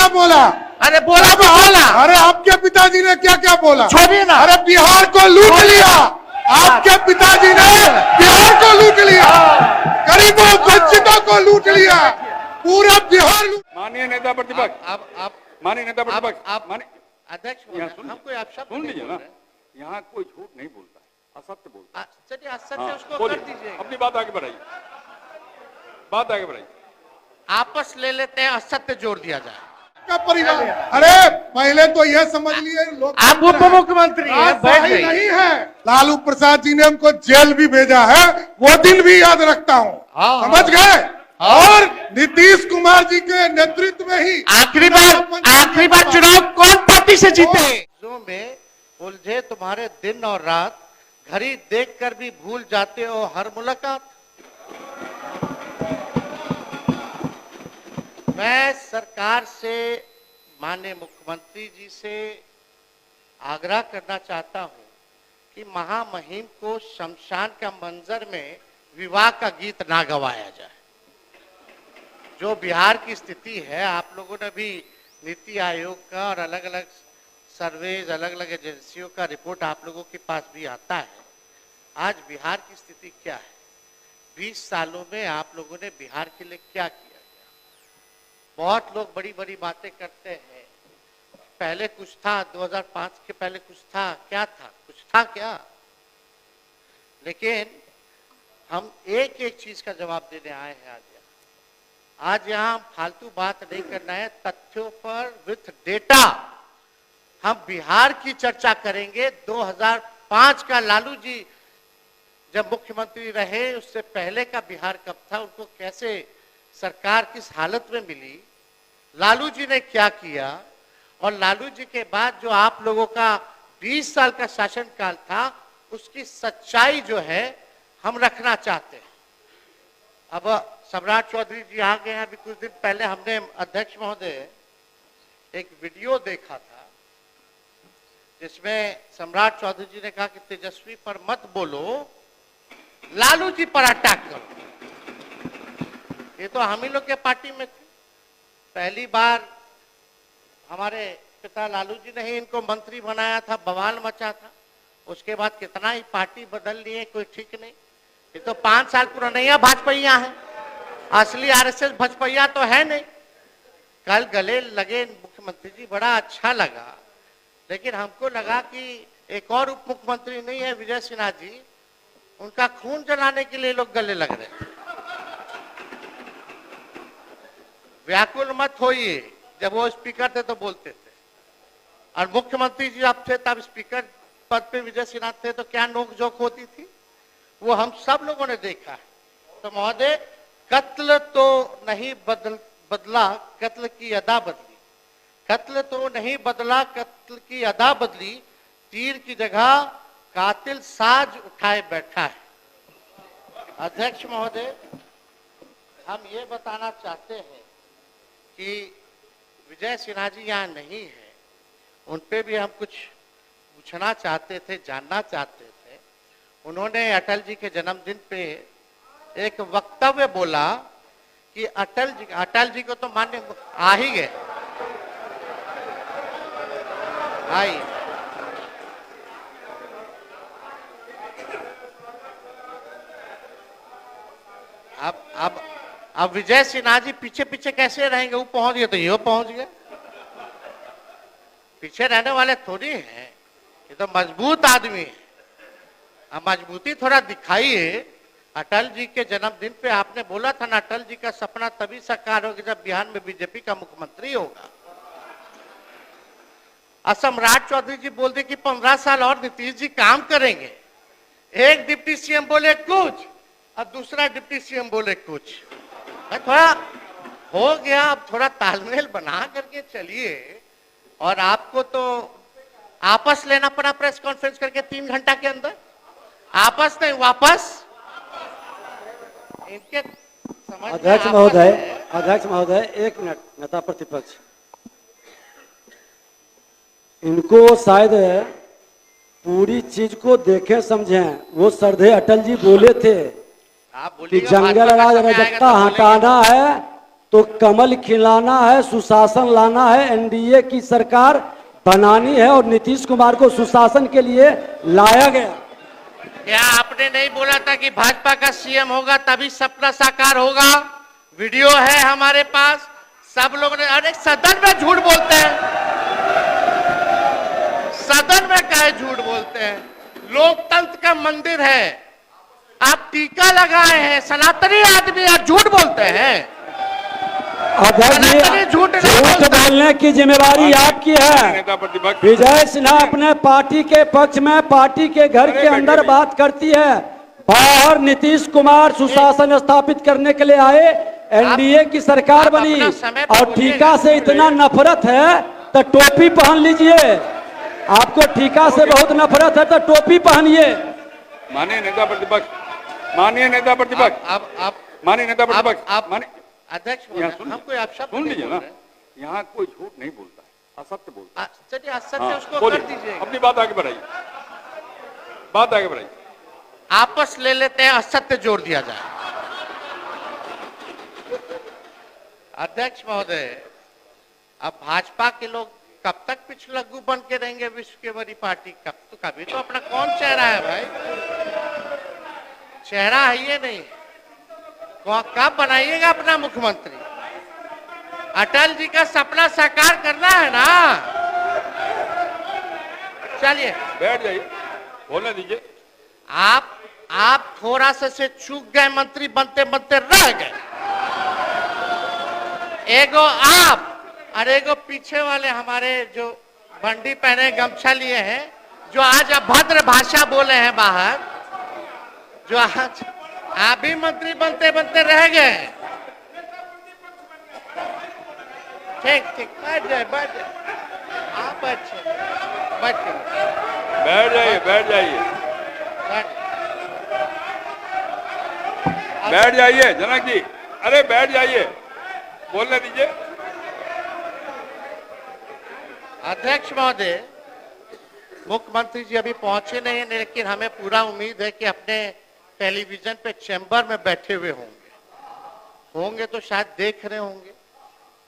क्या बोला? अरे बोला तो बोला। अरे आपके पिताजी ने क्या क्या बोला? छोड़िए ना। अरे बिहार को लूट लिया, आपके पिताजी ने बिहार को लूट लिया, गरीबों वंचितों को लूट लिया, पूरा बिहार लूट। माननीय नेता प्रतिपक्ष, आप माननीय नेता प्रतिपक्ष, आप माननीय अध्यक्ष हम कोई आप शब्द सुन नहीं लीजिए बोल ना, रहे। यहाँ कोई झूठ नहीं बोलता, असत्य बोलता। चलिए असत्य हाँ, उसको बोलिए, कर दीजिए, अपनी बात आगे बढ़ाइए, बात आगे बढ़ाइए। आपस ले लेते हैं, असत्य जोड़ दिया जाए। का परिवार, अरे पहले तो यह समझ लिए लोग आप उप मुख्यमंत्री हैं, बैठ सही जाइए। नहीं है। लालू प्रसाद जी ने हमको जेल भी भेजा है, वो दिन भी याद रखता हूँ, समझ गए? और नीतीश कुमार जी के नेतृत्व में ही आखिरी बार चुनाव कौन पार्टी से जीते? में उलझे तुम्हारे दिन और रात, घड़ी देखकर भी भूल जाते हो हर मुलाकात। मैं सरकार से, माननीय मुख्यमंत्री जी से आग्रह करना चाहता हूं कि महामहिम को शमशान का मंजर में विवाह का गीत ना गवाया जाए। जो बिहार की स्थिति है, आप लोगों ने भी नीति आयोग का और अलग अलग सर्वेज, अलग अलग एजेंसियों का रिपोर्ट आप लोगों के पास भी आता है। आज बिहार की स्थिति क्या है? 20 सालों में आप लोगों ने बिहार के लिए क्या किया? बहुत लोग बड़ी बड़ी बातें करते हैं, पहले कुछ था, 2005 के पहले कुछ था, क्या था? कुछ था क्या? लेकिन हम एक एक चीज का जवाब देने आए हैं आज यहाँ फालतू बात नहीं करना है, तथ्यों पर विथ डेटा हम बिहार की चर्चा करेंगे। 2005 का लालू जी जब मुख्यमंत्री रहे, उससे पहले का बिहार कब था, उनको कैसे सरकार किस हालत में मिली, लालू जी ने क्या किया, और लालू जी के बाद जो आप लोगों का 20 साल का शासनकाल था, उसकी सच्चाई जो है हम रखना चाहते हैं। अब सम्राट चौधरी जी आ गए हैं। अभी कुछ दिन पहले हमने, अध्यक्ष महोदय, एक वीडियो देखा था जिसमें सम्राट चौधरी जी ने कहा कि तेजस्वी पर मत बोलो, लालू जी पर अटैक करो। ये तो हम ही लोग के पार्टी में थे। पहली बार हमारे पिता लालू जी ने ही इनको मंत्री बनाया था, बवाल मचा था। उसके बाद कितना ही पार्टी बदल लिए, कोई ठीक नहीं। ये तो 5 साल पुराना भाजपा है, असली आरएसएस भाजपा तो है नहीं। कल गले लगे मुख्यमंत्री जी, बड़ा अच्छा लगा, लेकिन हमको लगा कि एक और उप मुख्यमंत्री नहीं है, विजय सिन्हा जी, उनका खून जलाने के लिए लोग गले लग रहे थे। व्याकुल मत होइए, जब वो स्पीकर थे तो बोलते थे, और मुख्यमंत्री जी अब थे तब स्पीकर पद पे विजय सिन्हा थे, तो क्या नोकझोंक होती थी, वो हम सब लोगों ने देखा है। तो महोदय, कत्ल तो नहीं बदला, कत्ल की अदा बदली। कत्ल तो नहीं बदला, कत्ल की अदा बदली। तीर की जगह कातिल साज उठाए बैठा है। अध्यक्ष महोदय, हम ये बताना चाहते हैं कि विजय सिन्हा जी यहाँ नहीं है, उन पे भी हम कुछ पूछना चाहते थे, जानना चाहते थे। उन्होंने अटल जी के जन्मदिन पे एक वक्तव्य बोला कि अटल जी को तो मान्य आ ही गए, आई। अब विजय सिन्हा जी पीछे पीछे कैसे रहेंगे? वो पहुंच गए तो ये पहुंच गए, पीछे रहने वाले थोड़ी हैं, ये तो मजबूत आदमी है। अब मजबूती थोड़ा दिखाइए। अटल जी के जन्मदिन पे आपने बोला था ना, अटल जी का सपना तभी साकार होगा जब बिहार में बीजेपी का मुख्यमंत्री होगा। सम्राट चौधरी जी बोल दे कि 15 साल और नीतीश जी काम करेंगे। एक डिप्टी सीएम बोले कुछ और दूसरा डिप्टी सीएम बोले कुछ। थोड़ा हो गया, अब थोड़ा तालमेल बना करके चलिए। और आपको तो आपस लेना पड़ा प्रेस कॉन्फ्रेंस करके 3 घंटा के अंदर, आपस नहीं वापस। इनके अध्यक्ष महोदय 1 मिनट। नेता प्रतिपक्ष, इनको शायद पूरी चीज को देखें समझें। वो श्रद्धेय अटल जी बोले थे कि जंगल राज रजकता हटाना है तो कमल खिलाना है, सुशासन लाना है, एनडीए की सरकार बनानी है और नीतीश कुमार को सुशासन के लिए लाया गया। क्या आपने नहीं बोला था कि भाजपा का सीएम होगा तभी सपना साकार होगा? वीडियो है हमारे पास, सब लोग ने। अरे सदन में झूठ बोलते हैं, सदन में काहे झूठ बोलते हैं? लोकतंत्र का मंदिर है, आप टीका लगाए हैं, सनातनी आदमी आप झूठ बोलते हैं। अध्यक्ष जी, झूठ झूठ बोलने की जिम्मेवारी आपकी है। नेता प्रतिपक्ष विजय सिन्हा अपने पार्टी के पक्ष में पार्टी के घर के अंदर बात करती है, बाहर नीतीश कुमार सुशासन स्थापित करने के लिए आए, एनडीए की सरकार आप बनी अपना समय पे और टीका बोलिएगा। से इतना नफरत है तो टोपी पहन लीजिए। आपको टीका से बहुत नफरत है तो टोपी पहनिए। माननीय नेता प्रतिपक्ष, माननीय नेता प्रतिपक्ष, आप माननीय नेता प्रतिपक्ष, आप माननीय अध्यक्ष बोल यहाँ रहे हैं, सुन हम कोई आप शब्द सुन नहीं लीजिए बोल ना, रहे हैं। यहाँ कोई झूठ नहीं बोलता है, असत्य बोलता है। चलिए असत्य हाँ, उसको बोलिए, कर दीजिए, अपनी बात आगे बढ़ाइए, बात आगे बढ़ाइए। आपस ले लेते हैं, असत्य जोड़ दिया जाए। अध्यक्ष महोदय, अब भाजपा के लोग कब तक पिछलग्गू बन के रहेंगे विश्व की बड़ी पार्टी? कभी तो अपना कौन चेहरा है भाई? चेहरा है ये नहीं। कब बनाइएगा अपना मुख्यमंत्री? अटल जी का सपना साकार करना है ना। चलिए बैठ जाइए, बोलने दीजिए। आप थोड़ा सा से चूक गए, मंत्री बनते बनते रह गए। एगो आप और एगो पीछे वाले हमारे जो बंडी पहने गमछा लिए हैं, जो आज अभद्र भाषा बोले हैं बाहर, जो आज आप भी मंत्री बनते बनते रह गए। ठीक ठीक, बैठ जाए, बैठ जाए, आप अच्छे बैठ के बैठ जाइए, बैठ जाइए, बैठ जाइए जनक जी, अरे बैठ जाइए, बोलने दीजिए। अध्यक्ष महोदय, मुख्यमंत्री जी अभी पहुंचे नहीं है, लेकिन हमें पूरा उम्मीद है कि अपने टेलीविजन पे चैम्बर में बैठे हुए होंगे तो शायद देख रहे होंगे।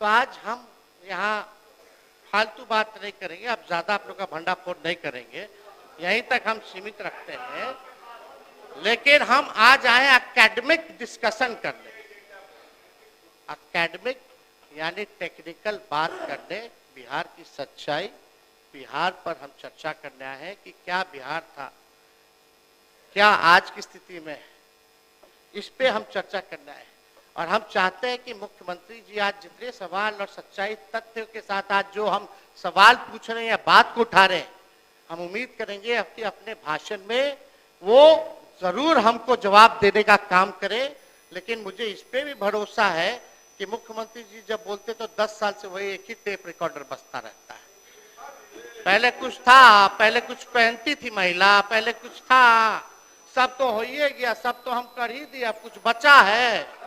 तो आज हम यहाँ फालतू बात नहीं करेंगे, अब ज्यादा आप लोग का भंडाफोड़ नहीं करेंगे, यहीं तक हम सीमित रखते हैं। लेकिन हम आज आए एकेडमिक डिस्कशन करने, एकेडमिक यानी टेक्निकल बात करने, बिहार की सच्चाई, बिहार पर हम चर्चा करने आए हैं कि क्या बिहार था, क्या आज की स्थिति में है, इस पे हम चर्चा करना है। और हम चाहते हैं कि मुख्यमंत्री जी आज जितने सवाल और सच्चाई तथ्यों के साथ आज जो हम सवाल पूछ रहे हैं या बात को उठा रहे हैं, हम उम्मीद करेंगे कि अपने भाषण में वो जरूर हमको जवाब देने का काम करे। लेकिन मुझे इस पे भी भरोसा है कि मुख्यमंत्री जी जब बोलते तो 10 साल से वही एक ही टेप रिकॉर्डर बजता रहता है। पहले कुछ था, पहले कुछ पहनती थी महिला, पहले कुछ था, सब तो हो ही गया, सब तो हम कर ही दिया, कुछ बचा है?